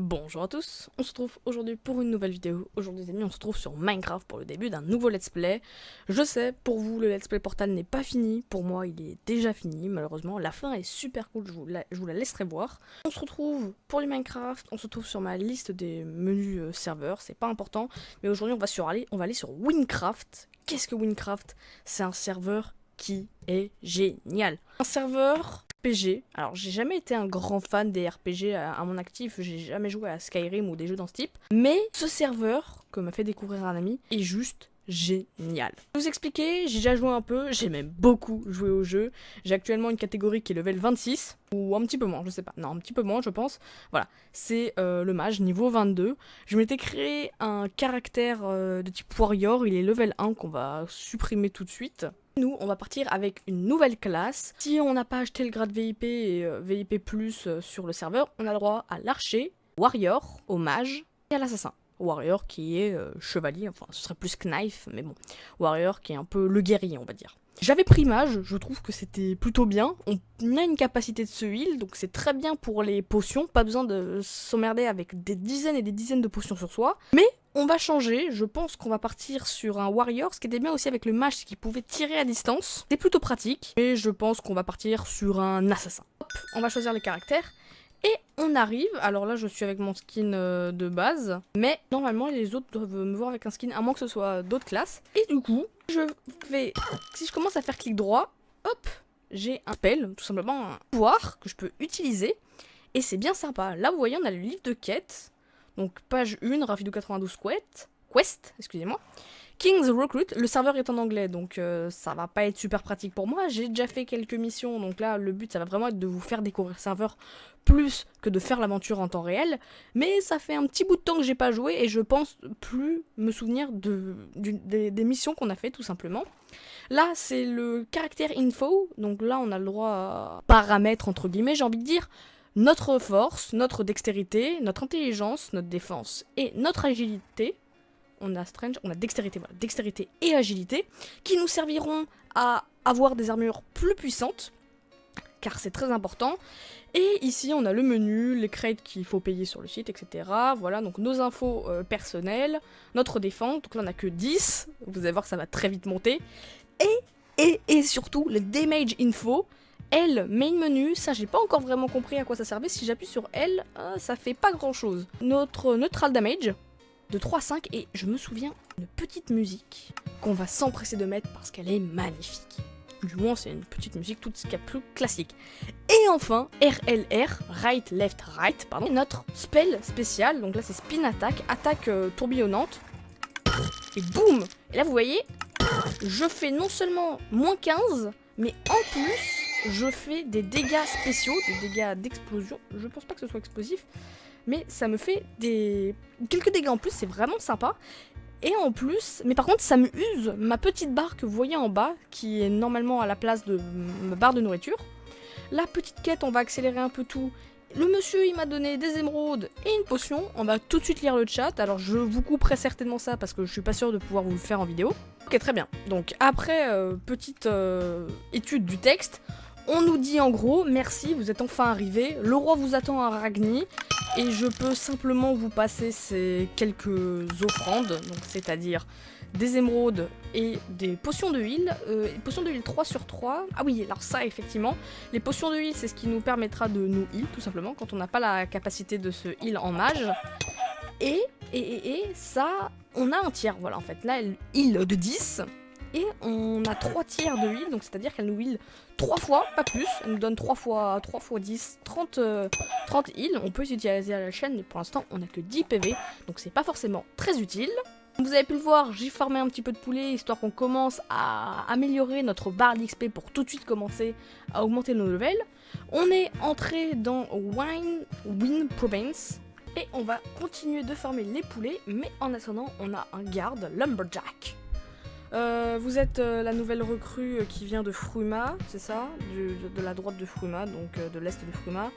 Bonjour à tous, on se retrouve aujourd'hui pour une nouvelle vidéo. Aujourd'hui les amis, on se retrouve sur Minecraft pour le début d'un nouveau let's play. Je sais, pour vous le let's play Portal n'est pas fini, pour moi il est déjà fini malheureusement. La fin est super cool, je vous la laisserai voir. On se retrouve pour du Minecraft, on se retrouve sur ma liste des menus serveurs, c'est pas important. Mais aujourd'hui on va aller sur Winecraft. Qu'est-ce que Winecraft? C'est un serveur qui est génial. Un serveur RPG. Alors j'ai jamais été un grand fan des RPG à mon actif, j'ai jamais joué à Skyrim ou des jeux dans ce type, mais ce serveur que m'a fait découvrir un ami est juste génial. Je vais vous expliquer, j'ai déjà joué un peu, j'ai même beaucoup joué au jeu. J'ai actuellement une catégorie qui est level 26, ou un petit peu moins, je sais pas, non un petit peu moins je pense. Voilà, c'est le mage niveau 22. Je m'étais créé un caractère de type warrior, il est level 1 qu'on va supprimer tout de suite. Nous, on va partir avec une nouvelle classe. Si on n'a pas acheté le grade VIP et VIP+, sur le serveur, on a le droit à l'archer, warrior, au mage et à l'assassin. Warrior qui est chevalier, enfin ce serait plus knife, mais bon. Warrior qui est un peu le guerrier, on va dire. J'avais pris mage, je trouve que c'était plutôt bien. On a une capacité de se heal, donc c'est très bien pour les potions. Pas besoin de s'emmerder avec des dizaines et des dizaines de potions sur soi. Mais on va changer, je pense qu'on va partir sur un warrior. Ce qui était bien aussi avec le mage, c'est qu'il pouvait tirer à distance. C'est plutôt pratique. Et je pense qu'on va partir sur un assassin. Hop, on va choisir les caractères. Et on arrive, alors là je suis avec mon skin de base, mais normalement les autres doivent me voir avec un skin, à moins que ce soit d'autres classes. Et du coup, si je commence à faire clic droit, hop, j'ai un spell, tout simplement un pouvoir que je peux utiliser. Et c'est bien sympa. Là vous voyez on a le livre de quête, donc page 1, Rafido 92 Quest, excusez-moi. King's Recruit, le serveur est en anglais, donc ça va pas être super pratique pour moi. J'ai déjà fait quelques missions, donc là le but ça va vraiment être de vous faire découvrir le serveur plus que de faire l'aventure en temps réel. Mais ça fait un petit bout de temps que j'ai pas joué et je pense plus me souvenir des missions qu'on a fait tout simplement. Là c'est le caractère info, donc là on a le droit à paramètres entre guillemets, j'ai envie de dire. Notre force, notre dextérité, notre intelligence, notre défense et notre agilité. On a strange, on a dextérité, voilà, dextérité et agilité, qui nous serviront à avoir des armures plus puissantes, car c'est très important. Et ici, on a le menu, les crates qu'il faut payer sur le site, etc. Voilà, donc nos infos personnelles, notre défense, donc là on a que 10, vous allez voir que ça va très vite monter. Et surtout, le damage info, L, main menu, ça j'ai pas encore vraiment compris à quoi ça servait. Si j'appuie sur L, ça fait pas grand chose. Notre neutral damage, de 3-5, et je me souviens d'une petite musique qu'on va s'empresser de mettre parce qu'elle est magnifique. Du moins c'est une petite musique tout ce qu'il y a plus classique. Et enfin RLR, right left right, pardon, notre spell spécial, donc là c'est spin attack, attaque tourbillonnante, et boum. Et là vous voyez, je fais non seulement moins 15, mais en plus je fais des dégâts spéciaux, des dégâts d'explosion, je pense pas que ce soit explosif, mais ça me fait quelques dégâts en plus, c'est vraiment sympa. Et en plus, mais par contre ça me use ma petite barre que vous voyez en bas, qui est normalement à la place de ma barre de nourriture. La petite quête, on va accélérer un peu tout. Le monsieur il m'a donné des émeraudes et une potion, on va tout de suite lire le chat, alors je vous couperai certainement ça parce que je suis pas sûre de pouvoir vous le faire en vidéo. Ok, très bien, donc après petite étude du texte, on nous dit en gros, merci, vous êtes enfin arrivé, le roi vous attend à Ragni, et je peux simplement vous passer ces quelques offrandes, c'est-à-dire des émeraudes et des potions de heal, potions de heal 3 sur 3, ah oui, alors ça effectivement, les potions de heal c'est ce qui nous permettra de nous heal tout simplement, quand on n'a pas la capacité de se heal en mage, et ça, on a un tiers, voilà en fait, là elle heal de 10, et on a 3 tiers de heal, donc c'est-à-dire qu'elle nous heal 3 fois, pas plus. Elle nous donne 3 fois 10, 30 heal. On peut utiliser à la chaîne, mais pour l'instant, on n'a que 10 PV, donc c'est pas forcément très utile. Vous avez pu le voir, j'ai farmé un petit peu de poulet, histoire qu'on commence à améliorer notre barre d'XP pour tout de suite commencer à augmenter nos levels. On est entré dans Win Province, et on va continuer de farmer les poulets, mais en attendant, on a un garde, Lumberjack. Vous êtes la nouvelle recrue qui vient de Fruma, c'est ça, de la droite de Fruma, donc de l'est de Fruma.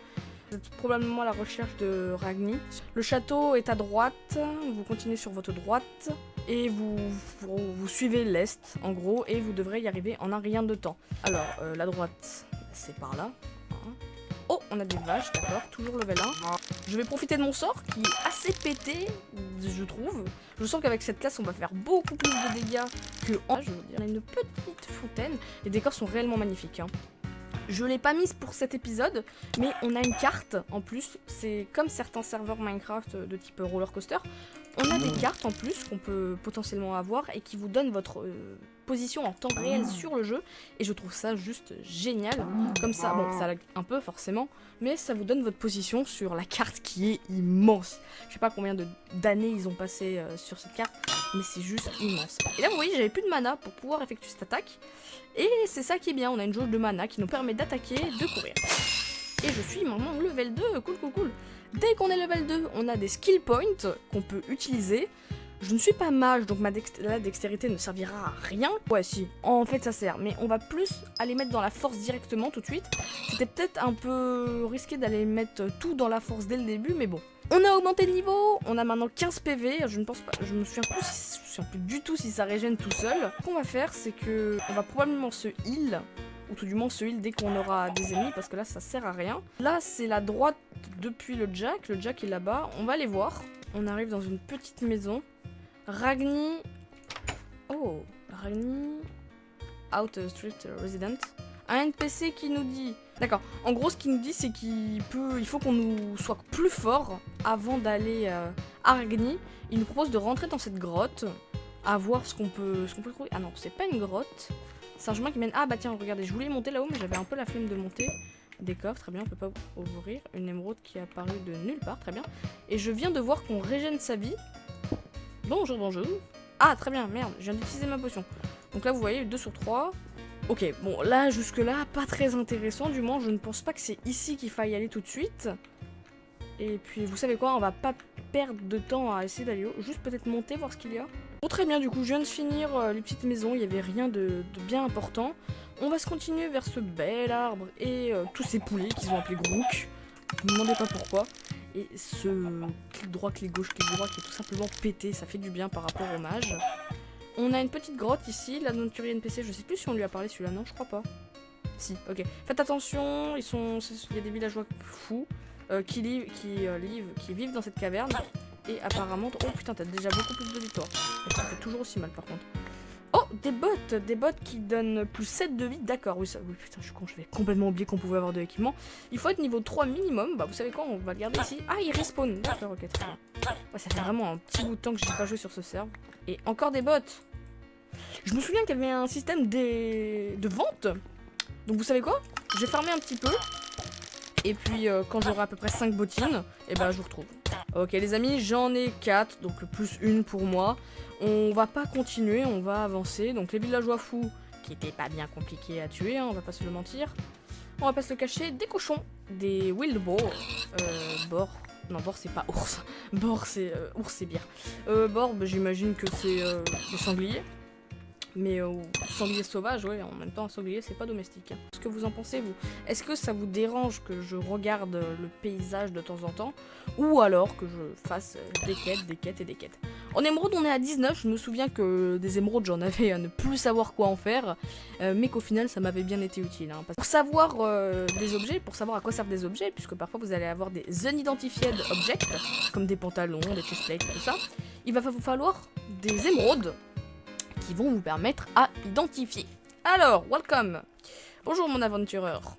Vous êtes probablement à la recherche de Ragni. Le château est à droite, vous continuez sur votre droite et vous suivez l'est en gros et vous devrez y arriver en un rien de temps. Alors la droite c'est par là, hein. Oh, on a des vaches, d'accord, toujours level 1. Je vais profiter de mon sort qui est assez pété, je trouve. Je sens qu'avec cette classe, on va faire beaucoup plus de dégâts que en... Je veux dire, on a une petite fontaine. Les décors sont réellement magnifiques, hein. Je l'ai pas mise pour cet épisode, mais on a une carte en plus. C'est comme certains serveurs Minecraft de type roller coaster. On a des cartes en plus qu'on peut potentiellement avoir et qui vous donnent votre position en temps réel sur le jeu. Et je trouve ça juste génial. Comme ça, bon, ça lag un peu forcément, mais ça vous donne votre position sur la carte qui est immense. Je sais pas combien d'années ils ont passé sur cette carte, mais c'est juste immense. Et là, vous voyez, j'avais plus de mana pour pouvoir effectuer cette attaque. Et c'est ça qui est bien, on a une jauge de mana qui nous permet d'attaquer, de courir. Et je suis maintenant level 2, cool cool cool. Dès qu'on est level 2, on a des skill points qu'on peut utiliser. Je ne suis pas mage, donc la dextérité ne servira à rien. Ouais si, en fait ça sert, mais on va plus aller mettre dans la force directement tout de suite. C'était peut-être un peu risqué d'aller mettre tout dans la force dès le début, mais bon. On a augmenté le niveau, on a maintenant 15 PV, je ne pense pas, je me souviens plus du tout si ça régène tout seul. Ce qu'on va faire, c'est que on va probablement se heal, ou tout du moins se heal dès qu'on aura des ennemis, parce que là ça sert à rien. Là c'est la droite depuis le Jack est là-bas, on va aller voir. On arrive dans une petite maison. Ragni... Oh, Ragni... Out Street Resident. Un NPC qui nous dit... D'accord, en gros ce qu'il nous dit c'est il faut qu'on nous soit plus fort avant d'aller à Ragni. Il nous propose de rentrer dans cette grotte, à voir ce qu'on peut trouver. Ah non, c'est pas une grotte, c'est un chemin qui mène... Ah bah tiens, regardez, je voulais monter là-haut mais j'avais un peu la flemme de monter. Des coffres, très bien, on peut pas ouvrir. Une émeraude qui est apparue de nulle part, très bien. Et je viens de voir qu'on régène sa vie. Bonjour, bonjour. Ah, très bien, merde, je viens d'utiliser ma potion. Donc là, vous voyez, 2 sur 3. Ok, bon, là, jusque-là, pas très intéressant. Du moins, je ne pense pas que c'est ici qu'il faille aller tout de suite. Et puis, vous savez quoi, on va pas perdre de temps à essayer d'aller haut. Juste peut-être monter, voir ce qu'il y a. Bon, très bien, du coup, je viens de finir les petites maisons. Il n'y avait rien de bien important. On va se continuer vers ce bel arbre et tous ces poulets qu'ils ont appelés Grook. Ne me demandez pas pourquoi. Et ce clic droit, clic gauche, clic droit qui est tout simplement pété, ça fait du bien par rapport au mage. On a une petite grotte ici, l'aventurier NPC, je sais plus si on lui a parlé celui-là, non je crois pas. Si, ok. Faites attention, il y a des villageois fous qui vivent dans cette caverne. Et apparemment, oh putain t'as déjà beaucoup plus de victoires. Ça fait toujours aussi mal par contre. Oh, des bottes qui donnent plus 7 de vie, d'accord, oui, oui, putain, je suis con, j'avais complètement oublié qu'on pouvait avoir de l'équipement. Il faut être niveau 3 minimum, bah vous savez quoi, on va le garder ici. Ah, il respawn, d'accord, ok, très bien. Ouais, ça fait vraiment un petit bout de temps que j'ai pas joué sur ce serve. Et encore des bottes. Je me souviens qu'il y avait un système de vente, donc vous savez quoi, je vais farmer un petit peu. Et puis quand j'aurai à peu près 5 bottines, et ben je vous retrouve. Ok les amis, j'en ai 4, donc plus une pour moi. On va pas continuer, on va avancer. Donc les villageois fous, qui étaient pas bien compliqués à tuer, hein, on va pas se le mentir. On va pas se le cacher, des cochons, des wild boar, non boar c'est pas ours, boar c'est ours c'est bière. Boar bah, j'imagine que c'est des sangliers. Mais sanglier sauvage, ouais, en même temps un sanglier c'est pas domestique. Qu'est-ce que vous en pensez vous? Est-ce que ça vous dérange que je regarde le paysage de temps en temps? Ou alors que je fasse des quêtes et des quêtes? En émeraude on est à 19, je me souviens que des émeraudes j'en avais à ne plus savoir quoi en faire. Mais qu'au final ça m'avait bien été utile. Hein, pour savoir des objets, pour savoir à quoi servent des objets, puisque parfois vous allez avoir des unidentified objects, comme des pantalons, des chestplates, tout ça. Il va vous falloir des émeraudes qui vont vous permettre à identifier. Alors, welcome. Bonjour mon aventureur.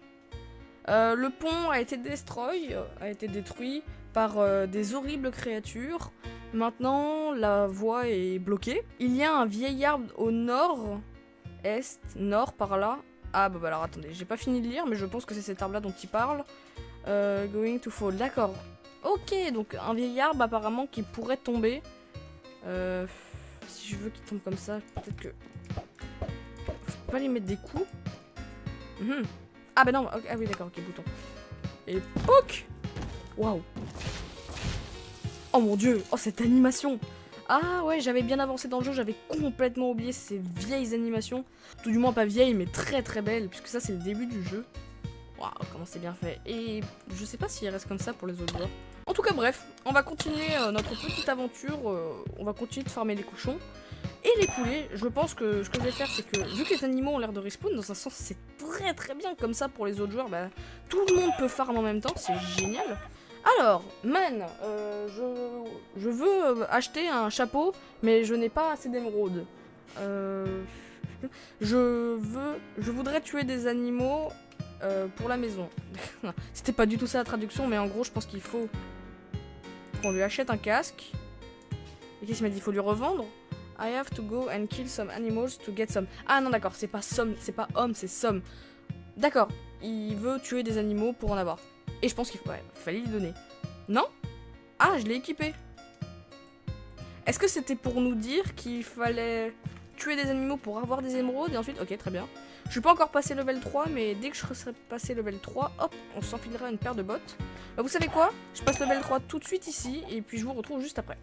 Le pont a été détruit par des horribles créatures. Maintenant, la voie est bloquée. Il y a un vieil arbre au nord, nord par là. Ah bah alors attendez, j'ai pas fini de lire, mais je pense que c'est cet arbre là dont il parle. Going to fall, d'accord. Ok, donc un vieil arbre apparemment qui pourrait tomber. Si je veux qu'il tombe comme ça, peut-être que... Je peux pas lui mettre des coups. Ah bah non, okay, ah oui d'accord, ok, bouton. Et POC. Waouh. Oh mon dieu, oh cette animation. Ah ouais, j'avais bien avancé dans le jeu, j'avais complètement oublié ces vieilles animations. Tout du moins pas vieilles, mais très très belles, puisque ça c'est le début du jeu. Waouh, comment c'est bien fait. Et je sais pas s'il reste comme ça pour les autres joueurs. En tout cas, bref, on va continuer notre petite aventure. On va continuer de farmer les cochons. Et les poulets, je pense que ce que je vais faire, c'est que vu que les animaux ont l'air de respawn, dans un sens, c'est très bien comme ça pour les autres joueurs. Bah, tout le monde peut farm en même temps, c'est génial. Alors, man, je veux acheter un chapeau, mais je n'ai pas assez d'émeraude. Je voudrais tuer des animaux pour la maison. C'était pas du tout ça la traduction, mais en gros, je pense qu'il faut qu'on lui achète un casque. Et qu'est-ce qu'il m'a dit? Il faut lui revendre. I have to go and kill some animals to get some. Ah non, d'accord, c'est pas some, c'est pas homme, c'est some. D'accord, il veut tuer des animaux pour en avoir. Et je pense qu'il fallait lui donner. Non? Ah, je l'ai équipé. Est-ce que c'était pour nous dire qu'il fallait tuer des animaux pour avoir des émeraudes et ensuite... Ok, très bien. Je suis pas encore passé level 3, mais dès que je serai passé level 3, hop, on s'enfilera une paire de bottes. Bah, vous savez quoi? Je passe level 3 tout de suite ici, et puis je vous retrouve juste après.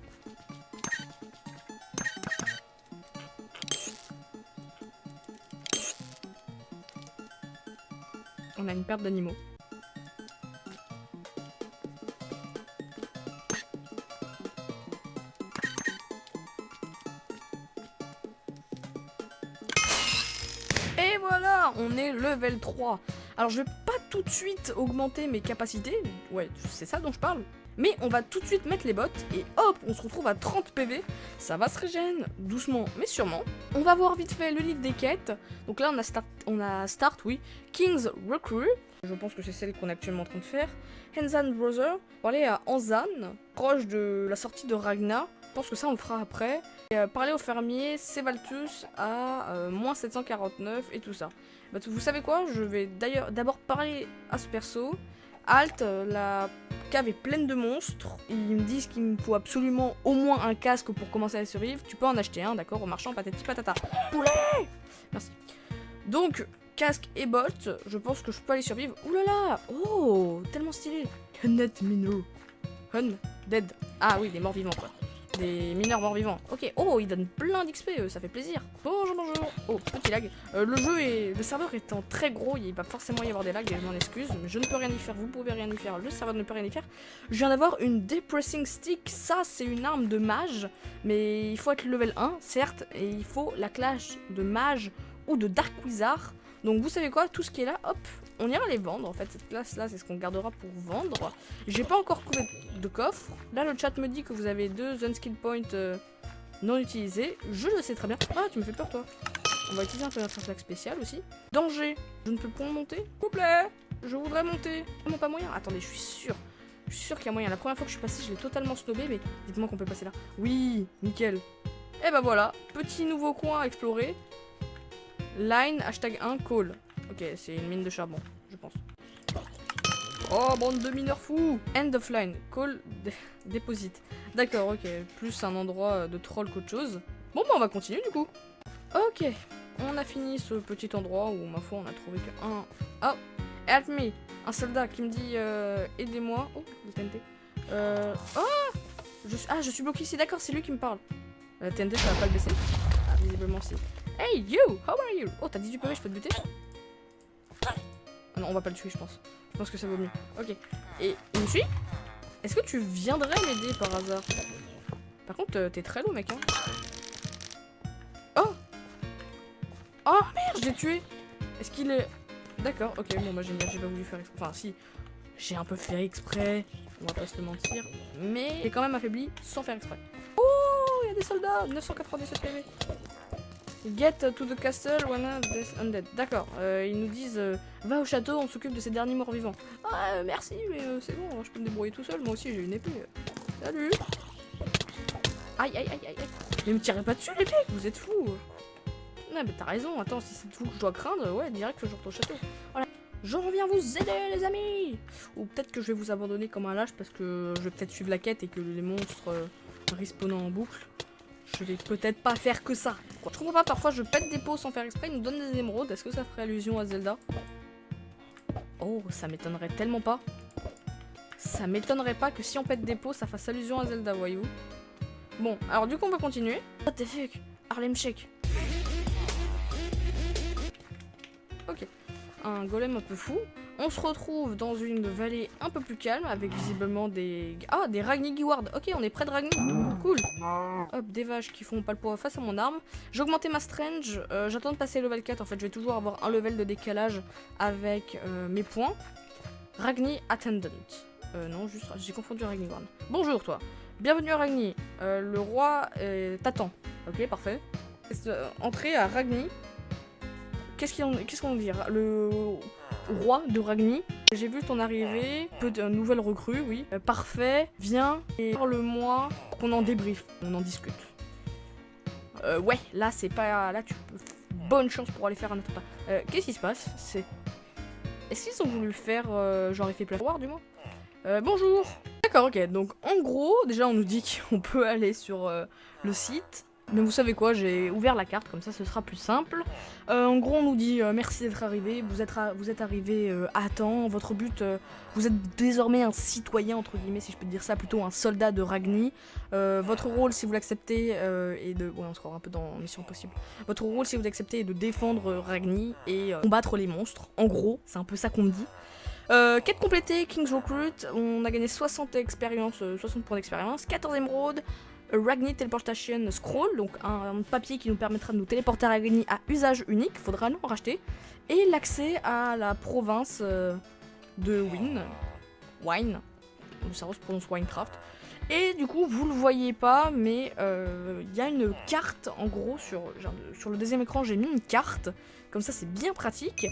On a une paire d'animaux. Et voilà, on est level 3. Alors je vais pas tout de suite augmenter mes capacités, ouais, c'est ça dont je parle. Mais on va tout de suite mettre les bottes et hop, on se retrouve à 30 PV. Ça va se régénérer doucement mais sûrement. On va voir vite fait le lead des quêtes. Donc là on a start, oui, King's Recruit. Je pense que c'est celle qu'on est actuellement en train de faire. Henzan Brother, pour aller à Anzan, proche de la sortie de Ragna. Je pense que ça on le fera après. Et parler au fermier Sevaltus à moins 749 et tout ça. Bah, vous savez quoi? Je vais d'abord parler à ce perso. Halt, la cave est pleine de monstres. Ils me disent qu'il me faut absolument au moins un casque pour commencer à survivre. Tu peux en acheter un, d'accord, au marchand, patati patata. Poulet! Merci. Donc, casque et bottes, je pense que je peux aller survivre. Ouh là là! Oh, tellement stylé! Hunted minor. Dead. Ah oui, des morts vivants quoi. Des mineurs morts vivants. Ok. Oh, il donne plein d'XP, ça fait plaisir. Bonjour, bonjour. Oh, petit lag. Le serveur étant très gros, il va forcément y avoir des lags et je m'en excuse. Mais je ne peux rien y faire, vous pouvez rien y faire, le serveur ne peut rien y faire. Je viens d'avoir une Depressing Stick. Ça, c'est une arme de mage. Mais il faut être level 1, certes. Et il faut la clash de mage ou de Dark Wizard. Donc vous savez quoi, tout ce qui est là, hop, on ira les vendre. En fait, cette classe-là, c'est ce qu'on gardera pour vendre. J'ai pas encore trouvé de coffre. Là, le chat me dit que vous avez 2 unskill points non utilisés. Je le sais très bien. Ah, tu me fais peur, toi. On va utiliser un peu notre attaque spéciale aussi. Danger. Je ne peux pas monter. S'il vous plaît. Je voudrais monter. Comment pas moyen? Attendez, je suis sûr. Je suis sûr qu'il y a moyen. La première fois que je suis passé, je l'ai totalement snobé, mais dites-moi qu'on peut passer là. Oui, nickel. Et bah voilà, petit nouveau coin à explorer. Line, hashtag 1, call. Ok, c'est une mine de charbon, je pense. Oh, bande de mineurs fous. End of line, call, deposit. D'accord, ok, plus un endroit de troll qu'autre chose. Bon, bah on va continuer du coup. Ok, on a fini ce petit endroit où, ma foi, on a trouvé qu'un... Oh, help me. Un soldat qui me dit aidez-moi. Oh, le TNT. Oh, je suis bloqué ici, d'accord, c'est lui qui me parle. La TNT, ça va pas le baisser. Ah, visiblement si. Hey you, how are you? Oh, t'as 18 PV, je peux te buter? Ah non, on va pas le tuer, je pense. Je pense que ça vaut mieux. Ok. Et il me suit? Est-ce que tu viendrais m'aider par hasard? Par contre, t'es très lourd, mec. Hein. Oh! Oh merde, je l'ai tué! Est-ce qu'il est... D'accord, ok, bon bah génial, j'ai pas voulu faire exprès. Enfin, si, j'ai un peu fait exprès, on va pas se le mentir. Mais j'ai quand même affaibli sans faire exprès. Oh, il y a des soldats! 997 PV. Get to the castle when there's undead. D'accord, ils nous disent va au château, on s'occupe de ces derniers morts vivants. Ah, merci, mais c'est bon, je peux me débrouiller tout seul. Moi aussi, j'ai une épée. Salut. Aïe, aïe, aïe, aïe. Mais me tirez pas dessus, l'épée, vous êtes fous. Non, mais t'as raison. Attends, si c'est tout que je dois craindre, ouais, direct que je retourne au château. Voilà. Je reviens vous aider, les amis. Ou peut-être que je vais vous abandonner comme un lâche parce que je vais peut-être suivre la quête et que les monstres respawnant en boucle. Je vais peut-être pas faire que ça. Je comprends pas, parfois je pète des pots sans faire exprès, ils nous donnent des émeraudes. Est-ce que ça ferait allusion à Zelda? Oh, ça m'étonnerait tellement pas. Ça m'étonnerait pas que si on pète des pots, ça fasse allusion à Zelda, voyez-vous. Bon, alors du coup on va continuer. What the fuck? Harlem Shake. Ok. Un golem un peu fou. On se retrouve dans une vallée un peu plus calme avec visiblement des... Ah, des Ragni Guard. Ok, on est près de Ragni. Cool. Hop, des vaches qui font pas le poids face à mon arme. J'ai augmenté ma strange. J'attends de passer level 4. En fait, je vais toujours avoir un level de décalage avec mes points. Ragni Attendant. Non, juste... J'ai confondu Ragni Guard. Bonjour, toi. Bienvenue à Ragni. Le roi t'attend. Ok, parfait. Entrée à Ragni. Qu'est-ce qu'on dit? Le roi de Ragni. J'ai vu ton arrivée. Peu de nouvelles recrues, oui. Parfait. Viens et parle-moi qu'on en débriefe. On en discute. Ouais, là c'est pas... Là tu peux... Bonne chance pour aller faire un autre pas. Qu'est-ce qui se passe? Est-ce qu'ils ont voulu faire genre effet plafond du moins? Bonjour. D'accord, ok. Donc en gros, déjà on nous dit qu'on peut aller sur le site. Mais vous savez quoi, j'ai ouvert la carte, comme ça ce sera plus simple. En gros on nous dit merci d'être arrivé, vous êtes arrivé à temps, votre but, vous êtes désormais un citoyen entre guillemets si je peux dire ça, plutôt un soldat de Ragni. Votre rôle si vous l'acceptez est de... Ouais on se croit un peu dans Mission Impossible. Votre rôle si vous l'acceptez est de défendre Ragni et combattre les monstres, en gros, c'est un peu ça qu'on me dit. Quête complétée, King's Recruit, on a gagné 60 points d'expérience, 14 émeraudes, Ragni Teleportation Scroll, donc un papier qui nous permettra de nous téléporter à Ragni à usage unique, faudra nous en racheter, et l'accès à la province de Wine, le cerveau se prononce Winecraft, et du coup vous le voyez pas, mais il y a une carte en gros, sur le deuxième écran j'ai mis une carte, comme ça c'est bien pratique,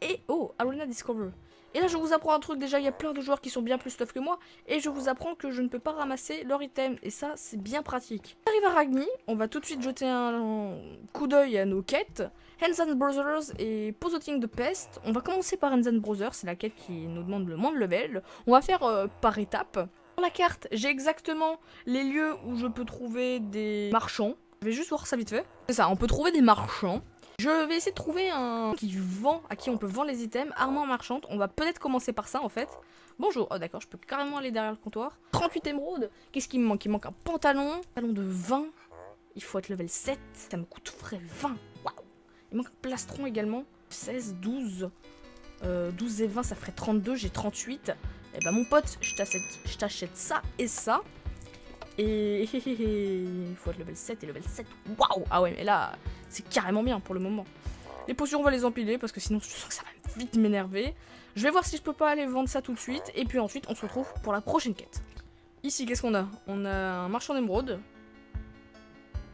et oh, Arena Discover. Et là je vous apprends un truc, déjà il y a plein de joueurs qui sont bien plus stuff que moi, et je vous apprends que je ne peux pas ramasser leur item, et ça c'est bien pratique. On arrive à Ragni, on va tout de suite jeter un coup d'œil à nos quêtes. Hands Brothers et Positing the Pest. On va commencer par Hands Brothers, c'est la quête qui nous demande le moins de level. On va faire par étapes. Sur la carte, j'ai exactement les lieux où je peux trouver des marchands. Je vais juste voir ça vite fait. C'est ça, on peut trouver des marchands. Je vais essayer de trouver un qui vend, à qui on peut vendre les items, armement marchande. On va peut-être commencer par ça en fait. Bonjour, oh d'accord, je peux carrément aller derrière le comptoir. 38 émeraudes, qu'est-ce qui me manque? Il manque un pantalon de 20. Il faut être level 7, ça me coûte frais 20. Waouh. Il manque un plastron également. 16, 12. 12 et 20, ça ferait 32, j'ai 38. Et bah mon pote, je t'achète ça et ça. Et il faut être level 7 et level 7. Waouh. Ah ouais, mais là, c'est carrément bien pour le moment. Les potions, on va les empiler parce que sinon, je sens que ça va vite m'énerver. Je vais voir si je peux pas aller vendre ça tout de suite. Et puis ensuite, on se retrouve pour la prochaine quête. Ici, qu'est-ce qu'on a? On a un marchand d'émeraudes.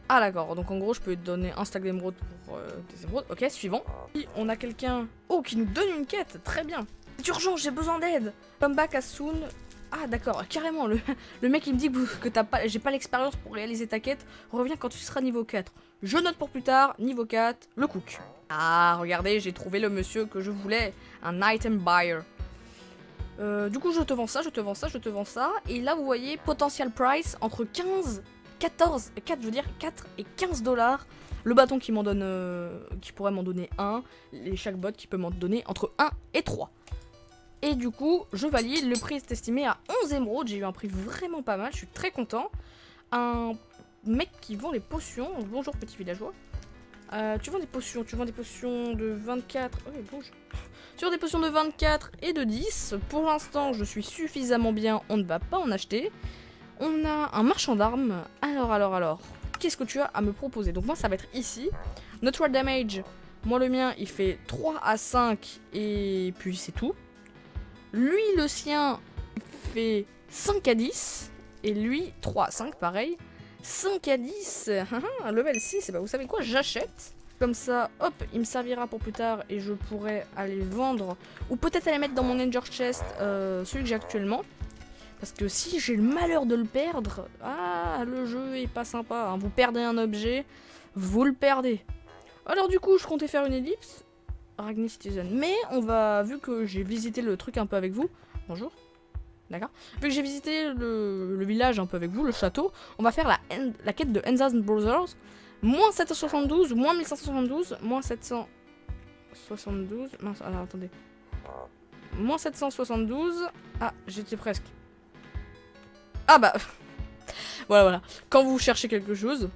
Ah d'accord, donc en gros, je peux te donner un stack d'émeraudes pour des émeraudes. Ok, suivant. Ici, on a quelqu'un qui nous donne une quête. Très bien. C'est urgent, j'ai besoin d'aide. Come back as soon. Ah d'accord, carrément, le mec il me dit que j'ai pas l'expérience pour réaliser ta quête, reviens quand tu seras niveau 4. Je note pour plus tard, niveau 4, le cook. Ah, regardez, j'ai trouvé le monsieur que je voulais, un item buyer. Du coup, je te vends ça, je te vends ça, je te vends ça, et là vous voyez, potential price entre 4 et 15 dollars. Le bâton qui m'en donne, qui pourrait m'en donner 1, et chaque bot qui peut m'en donner entre 1 et 3. Et du coup, je valide, le prix est estimé à 11 émeraudes, j'ai eu un prix vraiment pas mal, je suis très content. Un mec qui vend les potions, bonjour petit villageois. Tu vends des potions de 24, oh bouge. Tu vends des potions de 24 et de 10, pour l'instant je suis suffisamment bien, on ne va pas en acheter. On a un marchand d'armes, alors, qu'est-ce que tu as à me proposer? Donc moi ça va être ici, Natural Damage, moi le mien il fait 3 à 5 et puis c'est tout. Lui, le sien, fait 5 à 10. Et lui, 3 à 5, pareil. 5 à 10. Level 6, et bah vous savez quoi, j'achète. Comme ça, hop, il me servira pour plus tard. Et je pourrai aller vendre. Ou peut-être aller mettre dans mon Ender Chest, celui que j'ai actuellement. Parce que si j'ai le malheur de le perdre... Ah, le jeu est pas sympa. Hein. Vous perdez un objet, vous le perdez. Alors du coup, je comptais faire une ellipse. Ragni Citizen. Mais on va, vu que j'ai visité le truc un peu avec vous, bonjour, d'accord, vu que j'ai visité le village un peu avec vous, le château, on va faire la quête de Hands Brothers, moins 772, moins 1572, moins 772, mince, alors attendez, moins 772, ah, j'étais presque, ah bah, voilà, quand vous cherchez quelque chose,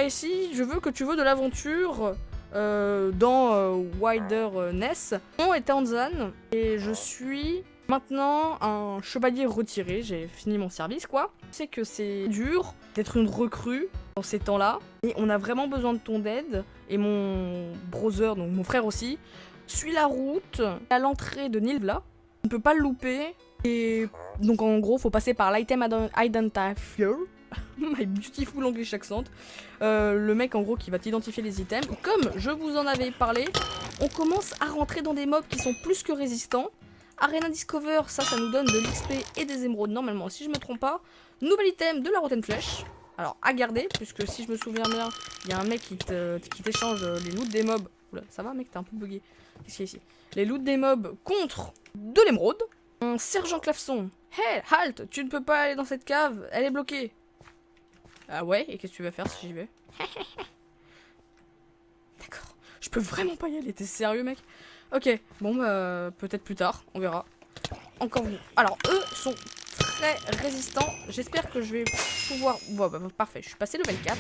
ici, je veux que tu veux de l'aventure. dans Wilderness. Mon nom est Tanzan et je suis maintenant un chevalier retiré. J'ai fini mon service quoi. Je sais que c'est dur d'être une recrue dans ces temps-là et on a vraiment besoin de ton aide. Et mon brother, donc mon frère aussi, suit la route à l'entrée de Nilvla. On ne peut pas le louper. Et donc en gros, faut passer par l'item identifier. My beautiful English accent. Le mec en gros qui va t'identifier les items. Comme je vous en avais parlé, on commence à rentrer dans des mobs qui sont plus que résistants. Arena Discover, ça nous donne de l'XP et des émeraudes normalement si je me trompe pas. Nouvel item de la Rotten Flèche. Alors à garder, puisque si je me souviens bien, il y a un mec qui t'échange les loots des mobs. Oula, ça va mec, t'es un peu bugué. Qu'est-ce qu'il y a ici? Les loots des mobs contre de l'émeraude. Un sergent clavecin. Hey, halt, tu ne peux pas aller dans cette cave, elle est bloquée. Ah ouais, et qu'est-ce que tu vas faire si j'y vais? D'accord, je peux vraiment pas y aller, t'es sérieux mec? Ok, bon bah peut-être plus tard, on verra. Encore vous. Alors eux sont très résistants, j'espère que je vais pouvoir... Bon, bah, parfait, je suis passé level 4.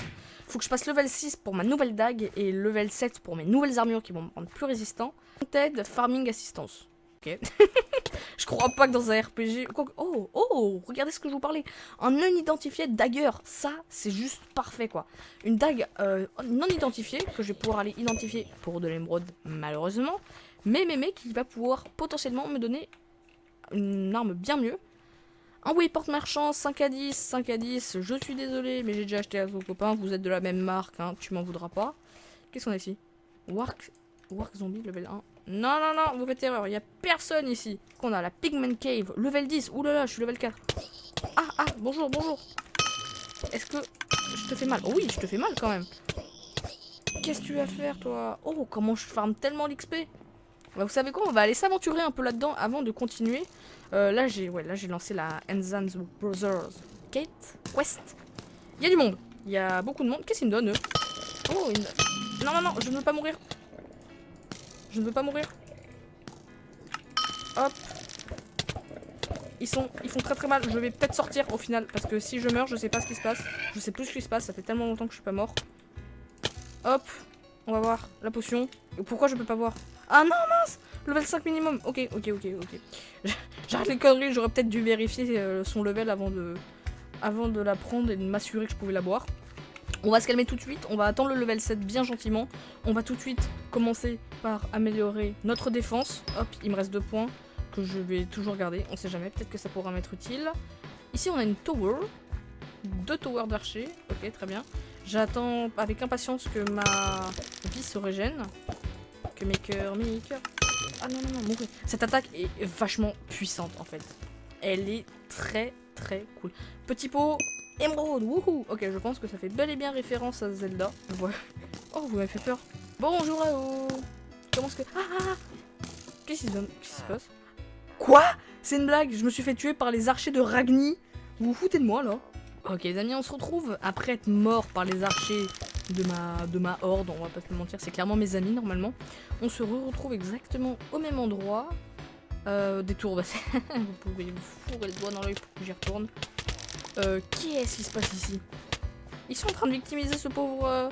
Faut que je passe level 6 pour ma nouvelle dague et level 7 pour mes nouvelles armures qui vont me rendre plus résistant. Aide Farming Assistance. Ok. Je crois pas que dans un RPG... Oh, regardez ce que je vous parlais. Un non identifié dagger, ça c'est juste parfait quoi. Une dague non identifiée que je vais pouvoir aller identifier pour de l'émeraude malheureusement. Mais qui va pouvoir potentiellement me donner une arme bien mieux. Un wayport marchand 5 à 10, je suis désolé mais j'ai déjà acheté à vos copains, vous êtes de la même marque, hein, tu m'en voudras pas. Qu'est-ce qu'on a ici? Wark Zombie level 1. Non, vous faites erreur, il n'y a personne ici. On a la Pigman Cave, level 10. Oulala, je suis level 4. Ah, bonjour. Est-ce que je te fais mal? Oh oui, je te fais mal quand même. Qu'est-ce que tu vas faire, toi? Oh, comment je farme tellement l'XP. Bah, vous savez quoi, on va aller s'aventurer un peu là-dedans avant de continuer. Là, j'ai lancé la Enzan's Brothers Quest. Il y a du monde. Il y a beaucoup de monde. Qu'est-ce qu'ils me donnent, eux? Oh, non, je ne veux pas mourir. Je ne veux pas mourir. Hop. Ils font très mal. Je vais peut-être sortir au final. Parce que si je meurs, je sais pas ce qui se passe. Je sais plus ce qui se passe. Ça fait tellement longtemps que je suis pas mort. Hop. On va voir la potion. Pourquoi je peux pas voir? Ah non, mince. Level 5 minimum. Ok. J'arrête les conneries. J'aurais peut-être dû vérifier son level avant de la prendre et de m'assurer que je pouvais la boire. On va se calmer tout de suite, on va attendre le level 7 bien gentiment. On va tout de suite commencer par améliorer notre défense. Hop, il me reste 2 points que je vais toujours garder, on sait jamais, peut-être que ça pourra m'être utile. Ici on a une tower, 2 towers d'archer, ok très bien. J'attends avec impatience que ma vie se régène. Que mes cœurs... Ah non, mourir. Cette attaque est vachement puissante en fait. Elle est très cool. Petit pot... Émeraude, wouhou. Ok, je pense que ça fait bel et bien référence à Zelda. Ouais. Oh, vous m'avez fait peur. Bonjour à vous. Comment est-ce que... Qu'est-ce qui se passe? Quoi? C'est une blague. Je me suis fait tuer par les archers de Ragni. Vous vous foutez de moi, là? Ok, les amis, on se retrouve après être mort par les archers de ma horde. On va pas se mentir, c'est clairement mes amis, normalement. On se retrouve exactement au même endroit. Détour, bah, vous pouvez vous fourrer le doigt dans l'œil pour que j'y retourne. Qu'est-ce qui se passe ici? Ils sont en train de victimiser ce pauvre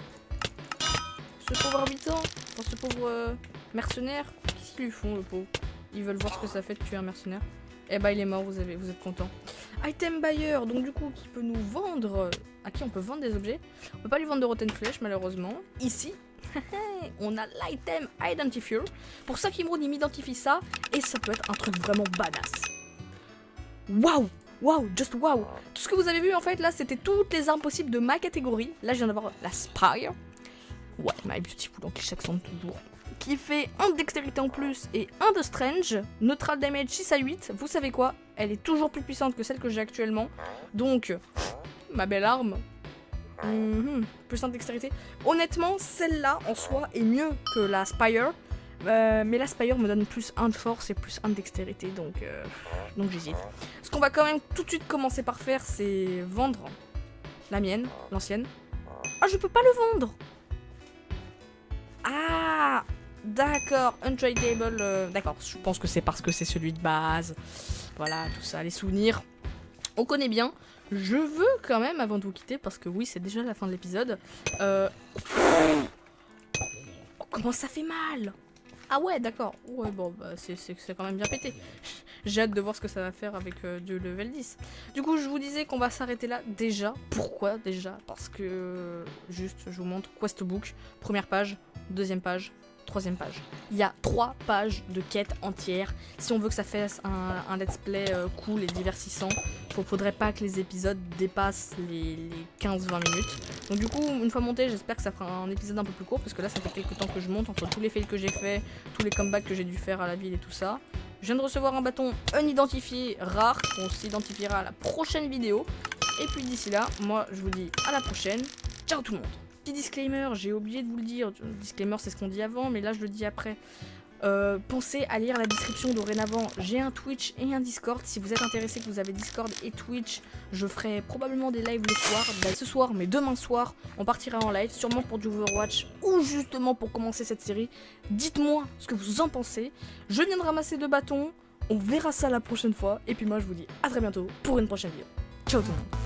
habitant, enfin, ce pauvre mercenaire. Qu'est-ce qu'ils lui font, le pauvre? Ils veulent voir ce que ça fait de tuer un mercenaire. Eh bah il est mort, vous êtes content. Item buyer, donc du coup qui peut nous vendre, à qui on peut vendre des objets. On peut pas lui vendre de rotten flesh malheureusement. Ici, on a l'item identifier. Pour ça qu'Imrod il m'identifie ça et ça peut être un truc vraiment badass. Waouh! Wow, just wow. Tout ce que vous avez vu en fait là, c'était toutes les armes possibles de ma catégorie. Là, je viens d'avoir la Spire. Ouais, my beautiful, donc chaque son toujours. Qui fait un de dextérité en plus et un de strange. Neutral damage 6 à 8. Vous savez quoi? Elle est toujours plus puissante que celle que j'ai actuellement. Donc, ma belle arme. Plus un de dextérité. Honnêtement, celle-là en soi est mieux que la Spire. Mais la Spire me donne plus 1 de force et plus 1 de dextérité, donc j'hésite. Ce qu'on va quand même tout de suite commencer par faire, c'est vendre la mienne, l'ancienne. Ah, je peux pas le vendre! Ah, d'accord, untradeable, d'accord, je pense que c'est parce que c'est celui de base. Voilà, tout ça, les souvenirs. On connaît bien. Je veux quand même, avant de vous quitter, parce que oui, c'est déjà la fin de l'épisode, Comment ça fait mal? Ah ouais, d'accord. Ouais, bon, bah, c'est quand même bien pété. J'ai hâte de voir ce que ça va faire avec du level 10. Du coup, je vous disais qu'on va s'arrêter là déjà. Pourquoi déjà? Parce que, juste, je vous montre Questbook. Première page, deuxième page, troisième page. Il y a 3 pages de quêtes entières. Si on veut que ça fasse un let's play cool et divertissant, faudrait pas que les épisodes dépassent les 15-20 minutes. Donc du coup, une fois monté, j'espère que ça fera un épisode un peu plus court, parce que là, ça fait quelques temps que je monte, entre tous les fails que j'ai fait, tous les comebacks que j'ai dû faire à la ville et tout ça. Je viens de recevoir un bâton unidentifié rare, qu'on s'identifiera à la prochaine vidéo. Et puis d'ici là, moi, je vous dis à la prochaine. Ciao tout le monde! Petit disclaimer, j'ai oublié de vous le dire. Disclaimer, c'est ce qu'on dit avant, mais là, je le dis après. Pensez à lire la description dorénavant. J'ai un Twitch et un Discord. Si vous êtes intéressé, que vous avez Discord et Twitch, je ferai probablement des lives le soir. Bah, ce soir, mais demain soir, on partira en live, sûrement pour du Overwatch ou justement pour commencer cette série. Dites-moi ce que vous en pensez. Je viens de ramasser 2 bâtons. On verra ça la prochaine fois. Et puis moi, je vous dis à très bientôt pour une prochaine vidéo. Ciao tout le monde.